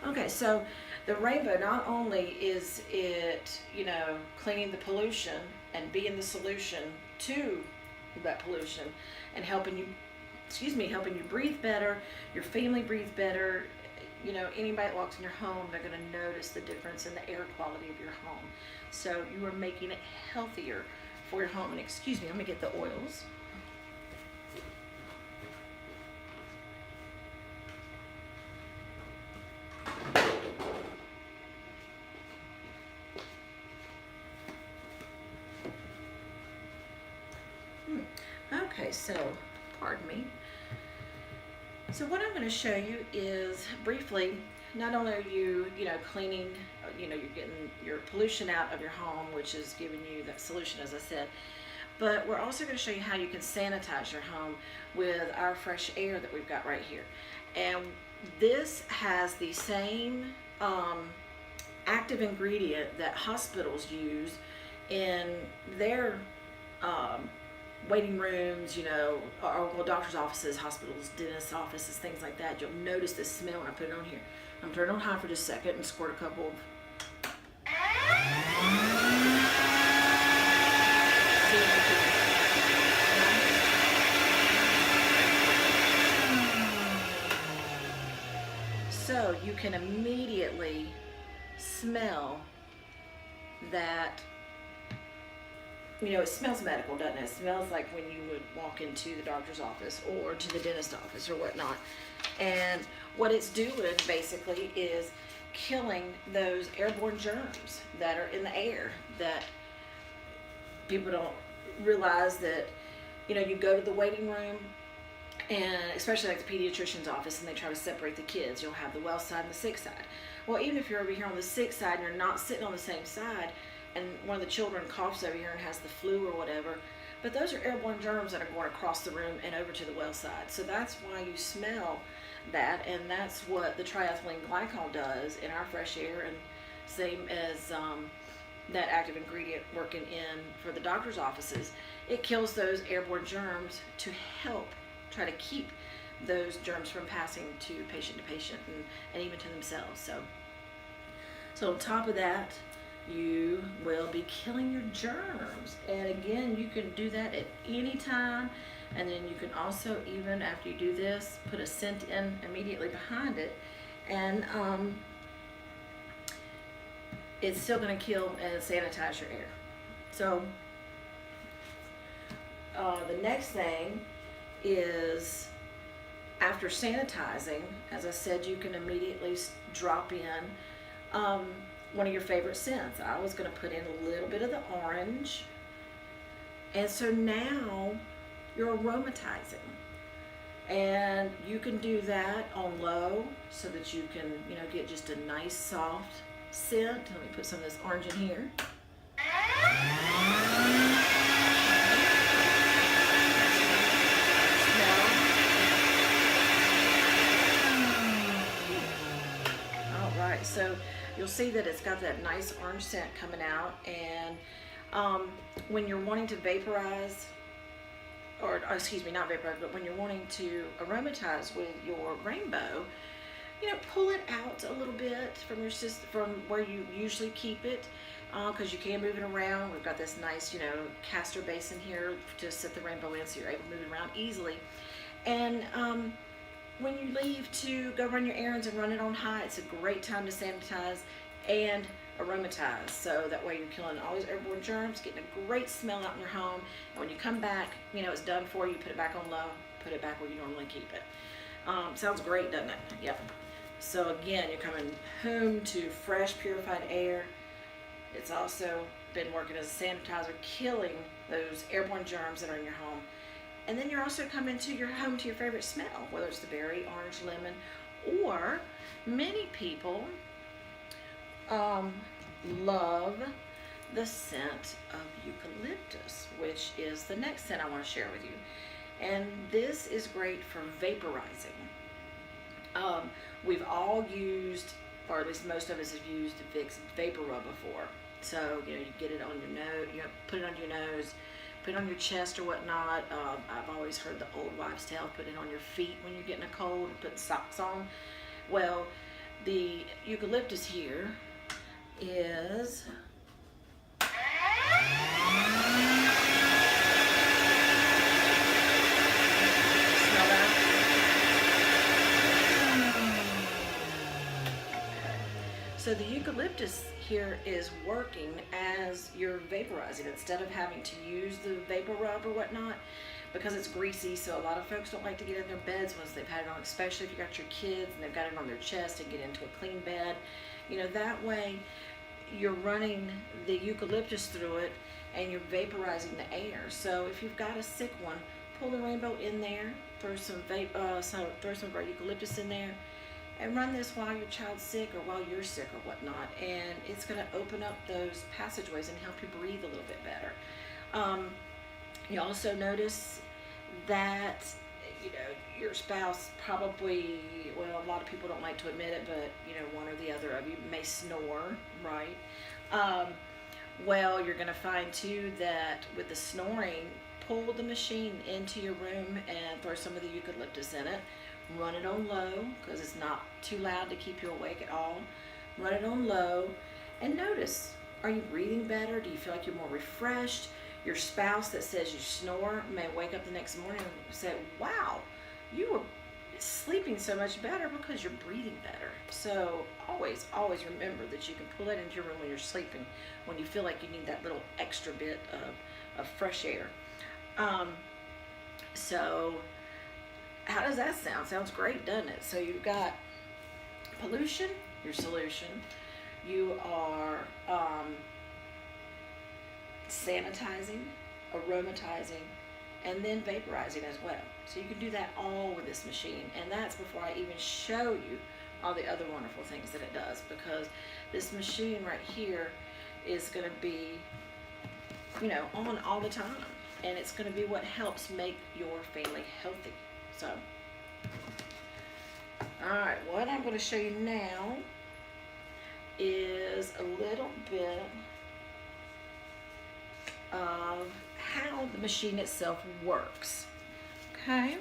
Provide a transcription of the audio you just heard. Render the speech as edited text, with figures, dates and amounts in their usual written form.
Okay, so the rainbow, not only is it, cleaning the pollution and being the solution to that pollution and helping you, helping you breathe better, your family breathe better. Anybody that walks in your home, they're going to notice the difference in the air quality of your home. So you are making it healthier for your home. And excuse me, let me get the oils. Okay, so pardon me. So what I'm going to show you is briefly, not only are you, cleaning, you're getting your pollution out of your home, which is giving you that solution, as I said, but we're also going to show you how you can sanitize your home with our fresh air that we've got right here. And this has the same active ingredient that hospitals use in their waiting rooms, or well, doctor's offices, hospitals, dentist offices, things like that. You'll notice this smell when I put it on here. I'm turning on high for just a second and squirt a couple of. So you can immediately smell that. It smells medical, doesn't it? It smells like when you would walk into the doctor's office or to the dentist office or whatnot. And what it's doing basically is killing those airborne germs that are in the air that people don't realize that, you go to the waiting room, and especially like the pediatrician's office, and they try to separate the kids. You'll have the well side and the sick side. Well, even if you're over here on the sick side and you're not sitting on the same side, and one of the children coughs over here and has the flu or whatever, but those are airborne germs that are going across the room and over to the well side. So that's why you smell that, and that's what the triethylene glycol does in our fresh air, and same as that active ingredient working in for the doctor's offices. It kills those airborne germs to help try to keep those germs from passing to patient, and even to themselves. So on top of that, you will be killing your germs. And again, you can do that at any time. And then you can also, even after you do this, put a scent in immediately behind it. And it's still going to kill and sanitize your air. So the next thing is, after sanitizing, as I said, you can immediately drop in one of your favorite scents. I was going to put in a little bit of the orange. And so now you're aromatizing. And you can do that on low so that you can, get just a nice soft scent. Let me put some of this orange in here. All right, so you'll see that it's got that nice orange scent coming out. And when you're wanting to vaporize, or excuse me, not vaporize, but when you're wanting to aromatize with your rainbow, pull it out a little bit from your system, from where you usually keep it, because you can move it around. We've got this nice, caster basin here to set the rainbow in, so you're able to move it around easily. And when you leave to go run your errands and run it on high, it's a great time to sanitize and aromatize. So that way you're killing all those airborne germs, getting a great smell out in your home. And when you come back, it's done for you. Put it back on low, put it back where you normally keep it. Sounds great, doesn't it? Yep. So again, you're coming home to fresh, purified air. It's also been working as a sanitizer, killing those airborne germs that are in your home. And then you're also coming to your home to your favorite smell, whether it's the berry, orange, lemon, or many people love the scent of eucalyptus, which is the next scent I want to share with you. And this is great for vaporizing. We've all used, or at least most of us have used Vicks Vapor Rub before. So, you get it on your nose, put it on your nose, put it on your chest or whatnot. I've always heard the old wives' tale, put it on your feet when you're getting a cold, put socks on. Well, The eucalyptus here is, smell that? So the eucalyptus here is working as you're vaporizing. Instead of having to use the vapor rub or whatnot, because it's greasy, so a lot of folks don't like to get in their beds once they've had it on, especially if you got your kids and they've got it on their chest, and get into a clean bed. You know, that way you're running the eucalyptus through it and you're vaporizing the air. So if you've got a sick one, pull the rainbow in there, throw some throw some of our eucalyptus in there, and run this while your child's sick or while you're sick or whatnot, and it's going to open up those passageways and help you breathe a little bit better. You also notice that, you know, your spouse probably, well, a lot of people don't like to admit it, but, you know, one or the other of you may snore, right? Well, you're going to find too that with the snoring, pull the machine into your room and throw some of the eucalyptus in it. Run it on low, because it's not too loud to keep you awake at all. Run it on low and notice, are you breathing better? Do you feel like you're more refreshed? Your spouse that says you snore may wake up the next morning and say, wow, you were sleeping so much better because you're breathing better. So always, always remember that you can pull that into your room when you're sleeping, when you feel like you need that little extra bit of fresh air. So how does that sound? Sounds great, doesn't it? So you've got pollution, your solution. You are sanitizing, aromatizing, and then vaporizing as well. So you can do that all with this machine, and that's before I even show you all the other wonderful things that it does, because this machine right here is going to be, you know, on all the time, and it's going to be what helps make your family healthy. So, all right, what I'm going to show you now is a little bit of how the machine itself works. Okay,